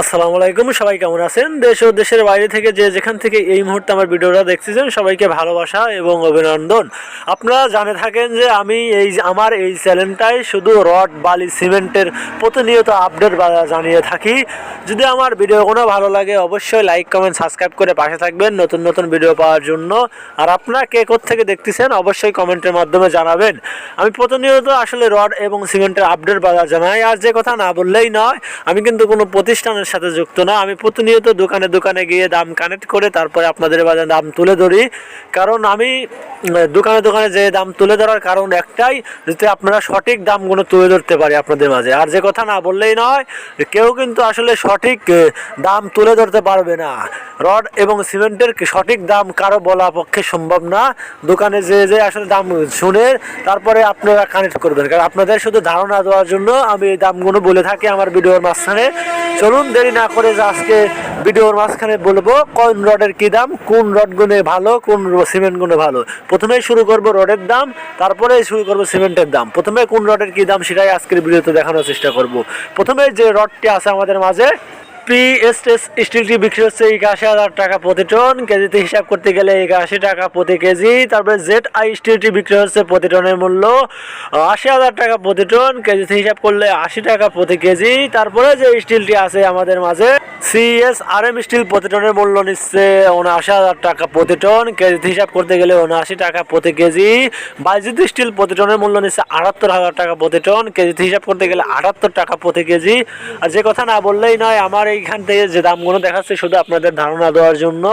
আসসালামু আলাইকুম, সবাই কেমন আছেন? দেশ ও দেশের বাইরে থেকে যে যেখান থেকে এই মুহূর্তে আমার ভিডিওটা দেখতেছেন সবাইকে ভালোবাসা এবং অভিনন্দন। আপনারা জানে থাকেন যে আমি আমার এই চ্যানেলটায় শুধু রড, বালি, সিমেন্টের প্রতিনিয়ত আপডেট জানিয়ে থাকি। যদি আমার ভিডিওগুলো ভালো লাগে অবশ্যই লাইক, কমেন্ট, সাবস্ক্রাইব করে পাশে থাকবেন নতুন নতুন ভিডিও পাওয়ার জন্য। আর আপনারা কে কোত্থেকে দেখতেছেন অবশ্যই কমেন্টের মাধ্যমে জানাবেন। আমি প্রতিনিয়ত আসলে রড এবং সিমেন্টের আপডেট জানাই। আর যে কথা না বললেই নয়, আমি কিন্তু কোনো প্রতিষ্ঠানের সাথে যুক্ত না। আমি প্রতিনিয়ত দোকানে দোকানে গিয়ে দাম কানেক্ট করে তারপরে আপনাদের বাজারে দাম তুলে ধরি। কারণ আমি দোকানে দোকানে যে দাম তুলে ধরার কারণ একটাই, যাতে আপনারা সঠিক দামগুলো তুলে ধরতে পারি আপনাদের মাঝে। আর যে কথা না বললেই নয়, কেউ কিন্তু আসলে সঠিক দাম তুলে ধরতে পারবে না। রড এবং সিমেন্টের সঠিক দাম কারো বলা পক্ষে সম্ভব না। দোকানে যে আসলে দাম শুনে তারপরে আপনারা কানেক্ট করবেন। কারণ আপনাদের শুধু ধারণা দেওয়ার জন্য আমি এই দামগুলো বলে থাকি আমার ভিডিওর মাঝখানে। চলুন দেরি না করে যে আজকে ভিডিওর মাঝখানে বলবো কোন রডের কি দাম, কোন রড গুণে ভালো, কোন সিমেন্ট গুণে ভালো। প্রথমে শুরু করব রডের দাম, তারপরে শুরু করব সিমেন্টের দাম। প্রথমে কোন রডের কি দাম সেটাই আজকের ভিডিওতে দেখানোর চেষ্টা করব। প্রথমে যে রডটি আছে আমাদের মাঝে, পিএসএস স্টিলটি বিক্রি হচ্ছে ৮১,০০০ টাকা প্রতি টন, কেজিতে হিসাব করতে গেলে ৮১ টাকা প্রতি কেজি। তারপরে ZI স্টিলটি বিক্রি হচ্ছে প্রতি টনের মূল্য ৮০,০০০ টাকা প্রতি টন, কেজিতে হিসাব করলে ৮০ টাকা প্রতি কেজি। তারপরে যে স্টিলটি আছে আমাদের মাঝে, CSRM স্টিল প্রতি টনের মূল্য নিচ্ছে ৭৯,০০০ টাকা প্রতি টন, কেজিতে হিসাব করতে গেলে ৭৯ টাকা প্রতি কেজি। বাইজিৎ স্টিল প্রতি টনের মূল্য নিচ্ছে ৭৮,০০০ টাকা প্রতি টন, কেজিতে হিসাব করতে গেলে ৭৮ টাকা প্রতি কেজি। আর যে কথা না বললেই নয়, আমার এইখান থেকে যে দামগুলো দেখাচ্ছে শুধু আপনাদের ধারণা দেওয়ার জন্য।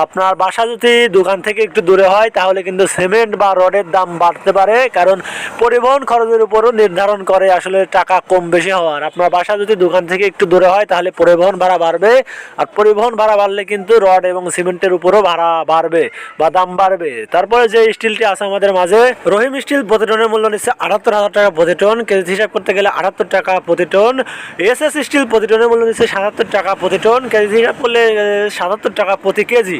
আপনার বাসা যদি দোকান থেকে একটু দূরে হয় তাহলে কিন্তু সিমেন্ট বা রডের দাম বাড়তে পারে, কারণ পরিবহন খরচের উপরও নির্ধারণ করে আসলে টাকা কম বেশি হওয়ার। আপনার বাসা যদি দোকান থেকে একটু দূরে হয় তাহলে পরিবহন ভাড়া বাড়বে, আর পরিবহন ভাড়া বাড়লে কিন্তু রড এবং সিমেন্টের উপরও ভাড়া বাড়বে বা দাম বাড়বে। তারপরে যে স্টিলটি আছে আমাদের মাঝে, রহিম স্টিল প্রতি টনের মূল্য নিচ্ছে ৭৮,০০০ টাকা প্রতি টন, কেজি হিসাব করতে গেলে ৭৮ টাকা প্রতি টন। SS স্টিল প্রতি টনের মূল্য নিচ্ছে ৭৭ টাকা প্রতি টন, কেজি হিসাব করলে ৭৭ টাকা প্রতি কেজি।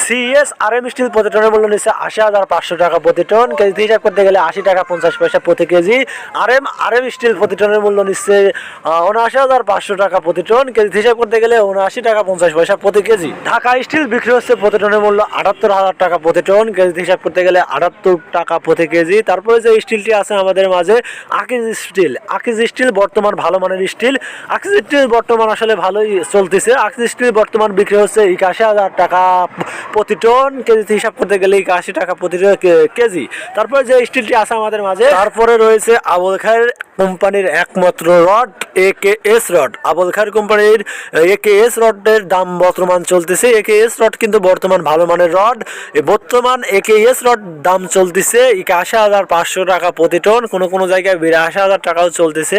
CSRM স্টিল প্রতি টনের মূল্য নিচ্ছে ৮০,৫০০ টাকা প্রতি টন, কেজি হিসাব করতে গেলে ৮০ টাকা ৫০ পয়সা প্রতি কেজি। RM স্টিল প্রতি টনের মূল্য নিচ্ছে ৭৯,৫০০ টাকা প্রতি টন, কেজি হিসাব করতে গেলে ৭৯ টাকা ৫০ পয়সা প্রতি কেজি। ঢাকা স্টিল বিক্রি হচ্ছে প্রতি টনের মূল্য ৭৮,০০০ টাকা প্রতি টন, কেজি হিসাব করতে গেলে ৭৮ টাকা প্রতি কেজি। তারপরে যে স্টিলটি আছে আমাদের মাঝে, আকিজ স্টিল বর্তমান ভালো মানের স্টিল। আকিজ স্টিল বর্তমান আসলে ভালোই চলতেছে। আকিজ স্টিল বর্তমান বিক্রি হচ্ছে ৮১,০০০ টাকা প্রতি টন, কেজিতে হিসাব করতে গেলে ৮১ টাকা প্রতি কেজি। তারপরে যে স্টিলটি আছে আমাদের মাঝে, তারপরে রয়েছে আবুল খায়ের কোম্পানির একমাত্র রড, AKS রড। আবুল খায়ের কোম্পানির AKS রডের দাম বর্তমান চলতেছে। AKS রড কিন্তু বর্তমান ভালো মানের রড। বর্তমান AKS রড দাম চলতেছে ৮১,৫০০ টাকা প্রতি টন, কোনো জায়গায় ৮২,০০০ টাকাও চলতেছে।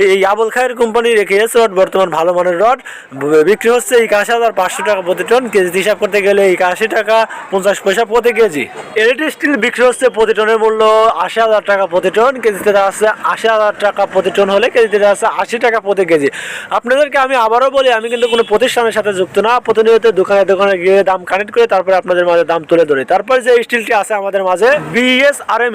এই আবুল খায়ের কোম্পানির AKS রড বর্তমান ভালো মানের রড বিক্রি হচ্ছে ৮১,৫০০ টাকা প্রতি টন, কেজিতে হিসাব করতে গেলে ৮১ টাকা ৫০ পয়সা প্রতি কেজি। এলইডি স্টিল বিক্রি হচ্ছে প্রতি টনের মূল্য ৮০,০০০ টাকা প্রতি টন, কেজিতে আছে ৮০,০০০ টাকা প্রতি টন হলে কেজিতে আছে ৮০ টাকা প্রতি কেজি। আপনাদেরকে আমি আবারও বলি, আমি কিন্তু কোনো প্রতিষ্ঠানের সাথে যুক্ত না। প্রতিনিয়ত দোকানে দোকানে গিয়ে দাম কানেক্ট করে তারপরে আপনাদের মাঝে দাম তুলে ধরি। তারপরে যে স্টিলটি আছে আমাদের মাঝে, BSRM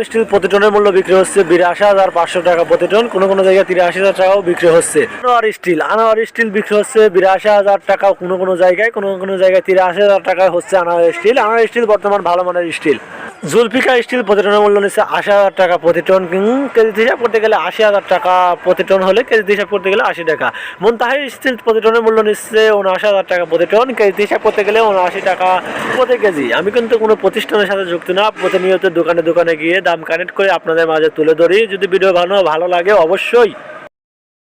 স্টিল প্রতি টনের মূল্য বিক্রি হচ্ছে ৮২,৫০০ টাকা প্রতি টন, কোনো জায়গায় ৮৩,০০০ টাকাও বিক্রি হচ্ছে। আনোয়ার স্টিল বিক্রি হচ্ছে ৮২,০০০ টাকা, কোনো জায়গায় ৮৩,০০০ টাকা হচ্ছে আনোয়ার স্টিল বর্তমান ভালো মানের স্টিল। জুলফিকার স্টিল প্রতি টনের মূল্য নিচ্ছে ৮০,০০০ টাকা প্রতি টন, কেজিতে হিসাব করতে গেলে ৮০,০০০ টাকা প্রতি টন হলে কেজিতে হিসাব করতে গেলে ৮০ টাকা। মুনতাহির স্টিল প্রতি টনের মূল্য নিচ্ছে ৭৯,০০০ টাকা প্রতি টন, কেজিতে হিসাব করতে গেলে ৭৯ টাকা প্রতি কেজি। আমি কিন্তু কোনো প্রতিষ্ঠানের সাথে যুক্ত না। প্রতিনিয়ত দোকানে দোকানে গিয়ে দাম কানেক্ট করে আপনাদের মাঝে তুলে ধরি। যদি ভিডিও ভালো লাগে অবশ্যই